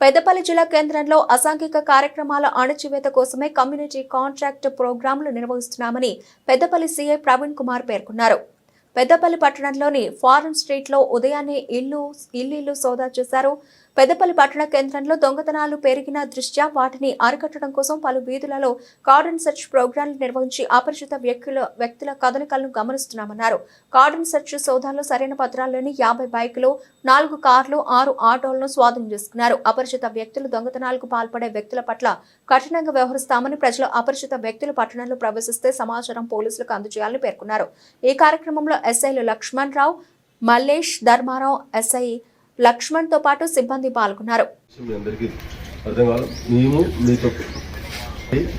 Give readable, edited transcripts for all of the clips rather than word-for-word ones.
పెద్దపల్లి జిల్లా కేంద్రంలో అసాంఘిక కార్యక్రమాల అణచివేత కోసమే కమ్యూనిటీ కాంట్రాక్ట్ ప్రోగ్రాంలు నిర్వహిస్తున్నామని పెద్దపల్లి సీఐ ప్రవీణ్ కుమార్ పేర్కొన్నారు. పెద్దపల్లి పట్టణంలోని ఫారెన్ స్ట్రీట్ లో ఉదయాన్నే ఇల్లు సోదా చేశారు. పెద్దపల్లి పట్టణ కేంద్రంలో దొంగతనాలు పెరిగిన దృష్ట్యా వాటిని అరికట్టడం కోసం పలు వీధులలో కార్డన్ సెర్చ్ ప్రోగ్రాంలు నిర్వహించి అపరిచిత వ్యక్తుల కదలికలను గమనిస్తున్నామన్నారు. కార్డన్ సెర్చ్ సోదాలో సరైన పత్రాలు లేని 50 బైకులు, 4 కార్లు, 6 ఆటోలను స్వాధీనం చేసుకున్నారు. అపరిచిత వ్యక్తులు దొంగతనాలకు పాల్పడే వ్యక్తుల పట్ల కఠినంగా వ్యవహరిస్తామని, ప్రజలు అపరిచిత వ్యక్తులు పట్టణంలో ప్రవేశిస్తే సమాచారం పోలీసులకు అందజేయాలని పేర్కొన్నారు. ఈ కార్యక్రమంలో ఎస్ఐలు లక్ష్మణ్ రావు, మల్లేష్, ధర్మారావు, ఎస్ఐ లక్ష్మణ్ తో పాటు సిబ్బంది పాల్గొన్నారు.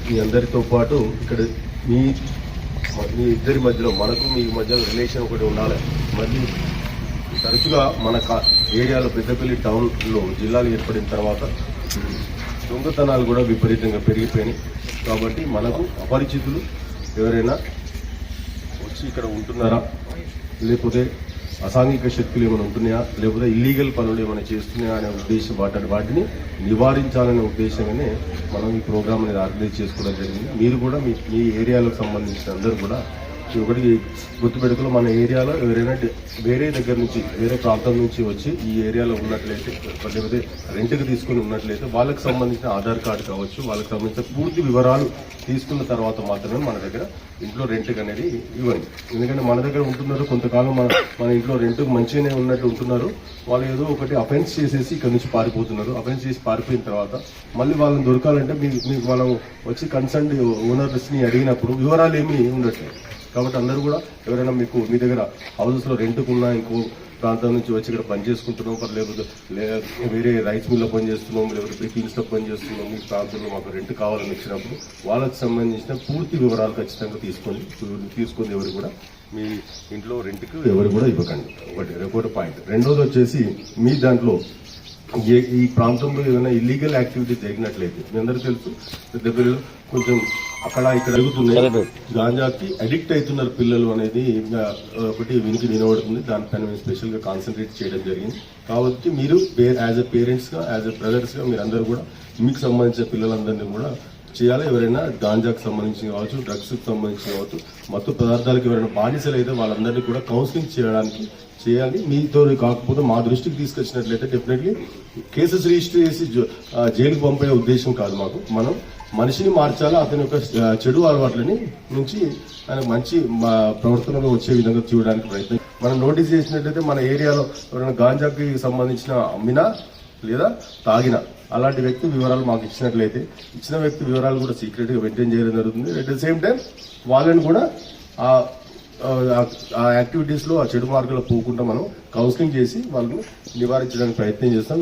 మీ అందరితో పాటు ఇక్కడ మీ ఇద్దరి మధ్యలో మనకు మీ మధ్య రిలేషన్ ఒకటి ఉండాలి. మళ్ళీ తరచుగా మన ఏరియాలో పెద్దపల్లి టౌన్లో జిల్లాలు ఏర్పడిన తర్వాత దొంగతనాలు కూడా విపరీతంగా పెరిగిపోయినాయి. కాబట్టి మనకు అపరిచితులు ఎవరైనా వచ్చి ఇక్కడ ఉంటున్నారా, లేకపోతే అసాంఘిక శక్తులు ఏమైనా ఉంటున్నాయా, లేకపోతే ఇల్లీగల్ పనులు ఏమైనా చేస్తున్నాయా అనే ఉద్దేశం వాటిని నివారించాలనే ఉద్దేశంగానే మనం ఈ ప్రోగ్రామ్ అనేది ఆర్గనైజ్ చేసుకోవడం జరిగింది. మీరు కూడా మీ ఏరియాలకు సంబంధించిన అందరూ కూడా ఒకటి గుర్తుపెట్టుకుని మన ఏరియాలో ఎవరైనా వేరే దగ్గర నుంచి వేరే ప్రాంతం నుంచి వచ్చి ఈ ఏరియాలో ఉన్నట్లయితే, లేకపోతే రెంట్కి తీసుకుని ఉన్నట్లయితే వాళ్ళకి సంబంధించిన ఆధార్ కార్డు కావచ్చు, వాళ్ళకి సంబంధించిన పూర్తి వివరాలు తీసుకున్న తర్వాత మాత్రమే మన దగ్గర ఇంట్లో రెంట్కి అనేది ఇవ్వండి. ఎందుకంటే మన దగ్గర ఉంటున్నారు, కొంతకాలం మన ఇంట్లో రెంట్కి మంచిగానే ఉన్నట్టు ఉంటున్నారు. వాళ్ళు ఏదో ఒకటి అఫెన్స్ చేసేసి ఇక్కడ నుంచి పారిపోతున్నారు. అఫెన్స్ చేసి పారిపోయిన తర్వాత మళ్ళీ వాళ్ళని దొరకాలంటే మీకు మనం వచ్చి కన్సర్న్ ఓనర్స్ని అడిగినప్పుడు వివరాలు ఏమీ ఉండట్లేదు. కాబట్టి అందరూ కూడా ఎవరైనా మీ దగ్గర హౌసెస్లో రెంట్కున్నా, ఇంకో ప్రాంతం నుంచి వచ్చి ఇక్కడ పని చేసుకుంటున్నాం, లేకపోతే వేరే రైస్ మిల్లో పని చేస్తున్నాం, లేకపోతే బేకింగ్స్లో పని చేస్తున్నాం, మీ ప్రాంతంలో మాకు రెంట్ కావాలని వచ్చినప్పుడు వాళ్ళకి సంబంధించిన పూర్తి వివరాలు ఖచ్చితంగా తీసుకొని ఎవరు కూడా మీ ఇంట్లో రెంట్కి ఎవరు కూడా ఇవ్వకండి. ఒకటి పాయింట్. రెండోది వచ్చేసి మీ దాంట్లో ఈ ప్రాంతంలో ఏదైనా ఇల్లీగల్ యాక్టివిటీ జరిగినట్లయితే, మీ అందరికీ తెలుసు పెద్దపల్లిలో కొంచెం అక్కడ ఇక్కడ జరుగుతున్నాయి, గాంజాకి అడిక్ట్ అవుతున్నారు పిల్లలు అనేది ఒకటి వినికి వినబడుతుంది. దానిపైన మేము స్పెషల్గా కాన్సన్ట్రేట్ చేయడం జరిగింది. కాబట్టి మీరు యాజ్ ఎ పేరెంట్స్గా, యాజ్ ఎ బ్రదర్స్గా మీరందరూ కూడా మీకు సంబంధించిన పిల్లలందరినీ కూడా చేయాలి. ఎవరైనా గాంజాకు సంబంధించి కావచ్చు, డ్రగ్స్కి సంబంధించి కావచ్చు, మత్తు పదార్థాలకు ఎవరైనా బానిసలు అయితే వాళ్ళందరినీ కూడా కౌన్సిలింగ్ చేయాలి. మీతో కాకపోతే మా దృష్టికి తీసుకొచ్చినట్లయితే డెఫినెట్లీ కేసెస్ రిజిస్టర్ చేసి జైలుకు పంపే ఉద్దేశం కాదు మాకు. మనం మనిషిని మార్చాలా, అతని యొక్క చెడు అలవాట్లని నుంచి ఆయన మంచి ప్రవర్తనలో వచ్చే విధంగా చూడడానికి ప్రయత్నం. మనం నోటీస్ చేసినట్లయితే మన ఏరియాలో ఎవరైనా గాంజాకి సంబంధించిన అమ్మినా లేదా తాగినా అలాంటి వ్యక్తి వివరాలు మాకు ఇచ్చినట్లయితే, ఇచ్చిన వ్యక్తి వివరాలు కూడా సీక్రెట్గా మెయింటైన్ చేయడం జరుగుతుంది. అట్ ద సేమ్ టైం వాళ్ళని కూడా ఆ యాక్టివిటీస్లో, ఆ చెడు మార్గంలో పోకుండా మనం కౌన్సిలింగ్ చేసి వాళ్ళని నివారించడానికి ప్రయత్నం చేస్తాం.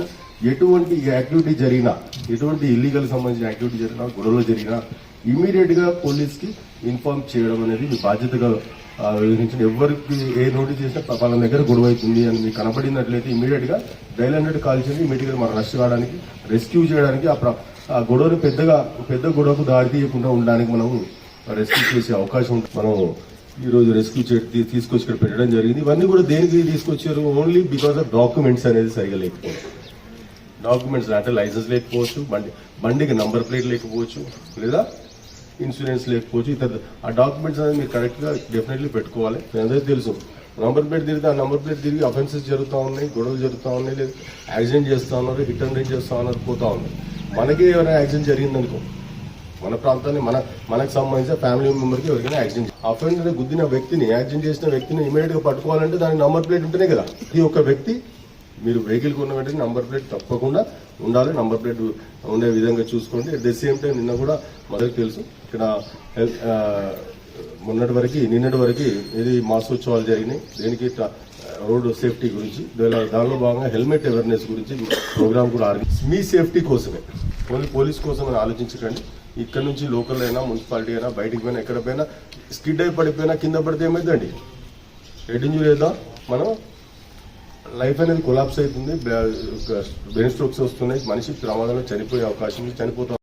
ఎటువంటి యాక్టివిటీ జరిగినా, ఎటువంటి ఇల్లీగల్ సంబంధించిన యాక్టివిటీ జరిగినా, గొడవలు జరిగినా ఇమీడియట్గా పోలీస్కి ఇన్ఫార్మ్ చేయడం అనేది మీ బాధ్యతగా వివరించిన. ఎవరికి ఏ నోటీస్ చేసినా వాళ్ళ దగ్గర గొడవ అవుతుంది అని మీకు కనపడినట్లయితే ఇమీడియట్గా డైల్ 100 కాల్ చేసి ఇమీడియట్గా మనం రష్ కావడానికి, రెస్క్యూ చేయడానికి, ఆ గొడవని పెద్ద గొడవకు దారి తీయకుండా ఉండడానికి మనం రెస్క్యూ చేసే అవకాశం ఉంటుంది. మనం ఈరోజు రెస్క్యూ తీసుకొచ్చి ఇక్కడ పెట్టడం జరిగింది. ఇవన్నీ కూడా దేనికి తీసుకొచ్చారు? ఓన్లీ బికాస్ ఆఫ్ డాక్యుమెంట్స్ అనేది సరిగా లేకపోవచ్చు. డాక్యుమెంట్స్ అంటే లైసెన్స్ లేకపోవచ్చు, బండికి నంబర్ ప్లేట్ లేకపోవచ్చు, లేదా ఇన్సూరెన్స్ లేకపోవచ్చు. ఇతర ఆ డాక్యుమెంట్స్ అనేది మీరు కరెక్ట్గా డెఫినెట్లీ పెట్టుకోవాలి. మీ అందరికీ తెలుసు, నంబర్ ప్లేట్ తిరిగితే ఆ నంబర్ ప్లేట్ తిరిగి అఫెన్సెస్ జరుగుతూ ఉన్నాయి, గొడవలు జరుగుతూ ఉన్నాయి, లేదా యాక్సిడెంట్ చేస్తూ ఉన్నారు, హిట్ అండ్ రన్ చేస్తూ ఉన్నారు, పోతూ ఉన్నాయి. మనకే ఎవరైనా యాక్సిడెంట్ జరిగిందనుకో, మన ప్రాంతాన్ని మనకు సంబంధించిన ఫ్యామిలీ మెంబర్కి ఎవరికైనా యాక్సిడెంట్, అఫెండర్ గుద్దిన వ్యక్తిని, యాక్సిడెంట్ చేసిన వ్యక్తిని ఇమీడియట్గా పట్టుకోవాలంటే దానికి నంబర్ ప్లేట్ ఉంటేనే కదా. ఈ ఒక్క వ్యక్తి మీరు వెహికల్ కొన్న వెంటనే నంబర్ ప్లేట్ తప్పకుండా ఉండాలి. నంబర్ ప్లేట్ ఉండే విధంగా చూసుకోండి. అట్ ద సేమ్ టైం నిన్న కూడా మనకు తెలుసు ఇక్కడ నిన్నటి వరకు ఇది మాసోత్సవాలు జరిగినాయి. దేనికి రోడ్ సేఫ్టీ గురించి, దానిలో భాగంగా హెల్మెట్ అవేర్నెస్ గురించి ప్రోగ్రామ్ కూడా మీ సేఫ్టీ కోసమే, ఓన్లీ పోలీస్ కోసం అని ఆలోచించకండి. ఇక్కడ నుంచి లోకల్ అయినా, మున్సిపాలిటీ అయినా, బయటికి పోయినా, ఎక్కడ పోయినా స్కిడ్ అయి పడిపోయినా, కింద పడితే ఏమైందండి, హెడ్ ఇంజరీ అవుతా, మనం లైఫ్ అనేది కొలాప్స్ అవుతుంది, బ్రెయిన్ స్ట్రోక్స్ వస్తున్నాయి, మనిషి ప్రమాదంలో చనిపోయే అవకాశం, చనిపోతాం.